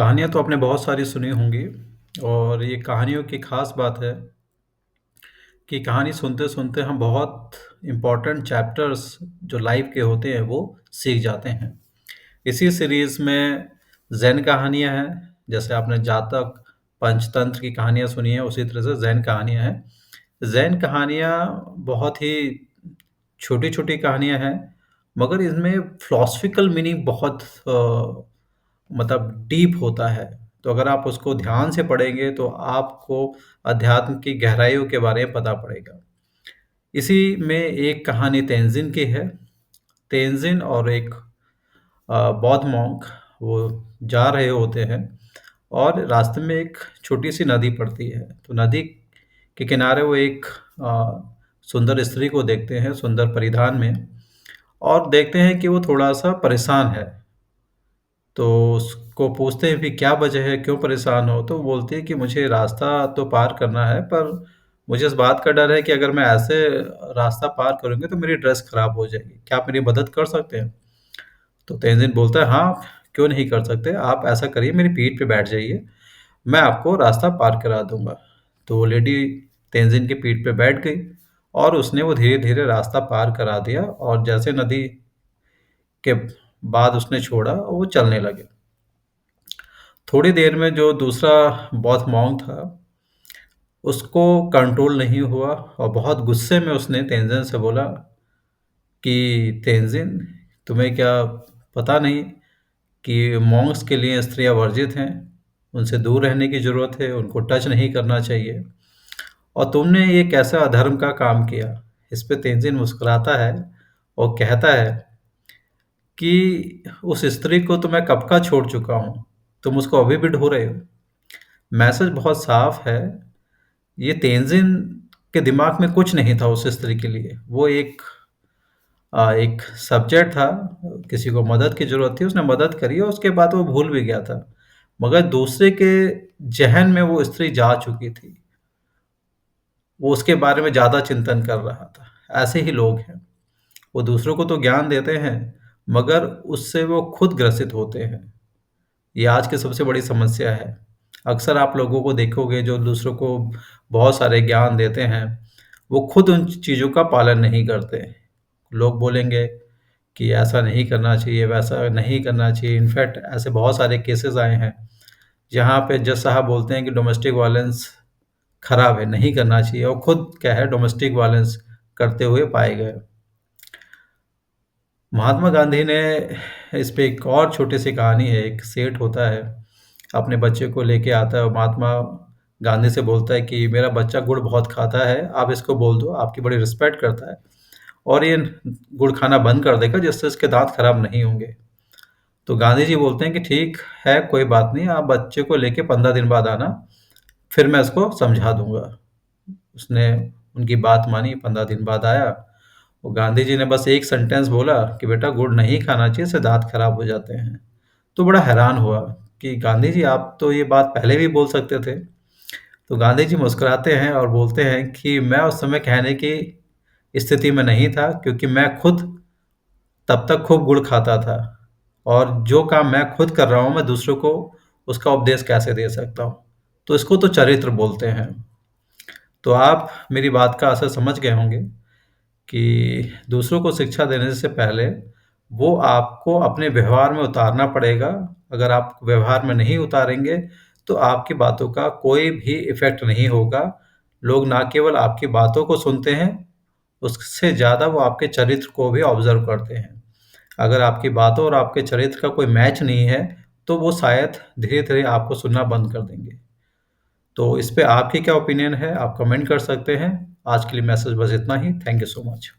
कहानियाँ तो आपने बहुत सारी सुनी होंगी और ये कहानियों की ख़ास बात है कि कहानी सुनते-सुनते हम बहुत इम्पोर्टेंट चैप्टर्स जो लाइफ़ के होते हैं, वो सीख जाते हैं। इसी सीरीज़ में ज़ेन कहानियाँ हैं, जैसे आपने जातक, पंचतंत्र की कहानियाँ सुनी हैं, उसी तरह से ज़ेन कहानियाँ हैं। ज़ेन कहानियाँ बहुत ही छोटी-छोटी कहानियाँ हैं, मगर इनमें फ़िलॉसफ़िकल मीनिंग बहुत मतलब डीप होता है। तो अगर आप उसको ध्यान से पढ़ेंगे, तो आपको अध्यात्म की गहराइयों के बारे में पता पड़ेगा। इसी में एक कहानी तेनजिन की है। तेनजिन और एक बौद्ध मॉन्क वो जा रहे होते हैं और रास्ते में एक छोटी-सी नदी पड़ती है। तो नदी के किनारे वो एक सुंदर स्त्री को देखते हैं, सुंदर परिधान में और देखते हैं कि वो थोड़ा-सा परेशान है। तो उसको पूछते हैं भी क्या वजह है, क्यों परेशान हो? तो वो बोलती है कि मुझे रास्ता तो पार करना है, पर मुझे इस बात का डर है कि अगर मैं ऐसे रास्ता पार करूँगी तो मेरी ड्रेस खराब हो जाएगी। क्या आप मेरी मदद कर सकते हैं? तो तेनजिन बोलता है, हाँ, क्यों नहीं कर सकते? आप ऐसा करिए मेरी पीठ पे बैठ जाइए, मैं आपको रास्ता पार करा दूँगा। तो वो लेडी तेनजिन की पीठ पे बैठ गई और उसने वो धीरे-धीरे रास्ता पार करा दिया और जैसे नदी के बाद उसने छोड़ा, वो चलने लगे। थोड़ी देर में जो दूसरा बौद्ध मॉन्क था, उसको कंट्रोल नहीं हुआ और बहुत गुस्से में उसने तेनजिन से बोला कि तेनजिन, तुम्हें क्या पता नहीं कि मॉन्क्स के लिए स्त्रियाँ वर्जित हैं, उनसे दूर रहने की ज़रूरत है, उनको टच नहीं करना चाहिए और तुमने ये कैसा अधर्म का काम किया? इस पे तेनजिन मुस्कुराता है और कहता है कि उस स्त्री को तो मैं कब का छोड़ चुका हूँ, तुम उसको अभी भी ढूँढ रहे हो। मैसेज बहुत साफ है, ये तेनजिन के दिमाग में कुछ नहीं था उस स्त्री के लिए। वो एक सब्जेक्ट था, किसी को मदद की ज़रूरत थी, उसने मदद करी और उसके बाद वो भूल भी गया था। मगर दूसरे के ज़हन में वो स्त्री जा चुकी थी। वो उसके बारे में ज़्यादा चिंतन कर रहा था। ऐसे ही लोग हैं। वो दूसरों को तो ज्ञान देते हैं, मगर उससे वो खुद ग्रसित होते हैं। ये आज की सबसे बड़ी समस्या है। अक्सर आप लोगों को देखोगे जो दूसरों को बहुत सारे ज्ञान देते हैं, वो खुद उन चीज़ों का पालन नहीं करते। लोग बोलेंगे कि ऐसा नहीं करना चाहिए, वैसा नहीं करना चाहिए। इनफैक्ट ऐसे बहुत सारे केसेज़ आए हैं, जहाँ पे जज साहब बोलते हैं कि डोमेस्टिक वायलेंस खराब है, नहीं करना चाहिए और खुद क्या है डोमेस्टिक वायलेंस करते हुए पाए गए। महात्मा गांधी ने इस पे एक और छोटी-सी कहानी है। एक सेठ होता है, अपने बच्चे को लेके आता है और महात्मा गांधी से बोलता है कि मेरा बच्चा गुड़ बहुत खाता है, आप इसको बोल दो, आपकी बड़ी रिस्पेक्ट करता है और ये गुड़ खाना बंद कर देगा जिससे इसके दाँत खराब नहीं होंगे। तो गांधी जी बोलते हैं कि ठीक है, कोई बात नहीं, आप बच्चे को लेके 15 दिन बाद आना, फिर मैं इसको समझा दूँगा। उसने उनकी बात मानी, 15 दिन बाद आया। वो गांधी जी ने बस एक सेंटेंस बोला कि बेटा गुड़ नहीं खाना चाहिए, इससे दाँत खराब हो जाते हैं। तो बड़ा हैरान हुआ कि गांधी जी आप तो ये बात पहले भी बोल सकते थे। तो गांधी जी मुस्कुराते हैं और बोलते हैं कि मैं उस समय कहने की स्थिति में नहीं था क्योंकि मैं खुद तब तक खूब गुड़ खाता था और जो काम मैं खुद कर रहा हूँ, मैं दूसरों को उसका उपदेश कैसे दे सकता हूँ? तो इसको तो चरित्र बोलते हैं। तो आप मेरी बात का असर समझ गए होंगे कि दूसरों को शिक्षा देने से पहले वो आपको अपने व्यवहार में उतारना पड़ेगा। अगर आप व्यवहार में नहीं उतारेंगे, तो आपकी बातों का कोई भी इफ़ेक्ट नहीं होगा। लोग ना केवल आपकी बातों को सुनते हैं, उससे ज़्यादा वो आपके चरित्र को भी ऑब्ज़र्व करते हैं। अगर आपकी बातों और आपके चरित्र का कोई मैच नहीं है, तो वो शायद धीरे-धीरे आपको सुनना बंद कर देंगे। तो इस पे आपकी क्या ओपिनियन है? आप कमेंट कर सकते हैं। आज के लिए मैसेज बस इतना ही। Thank you so much.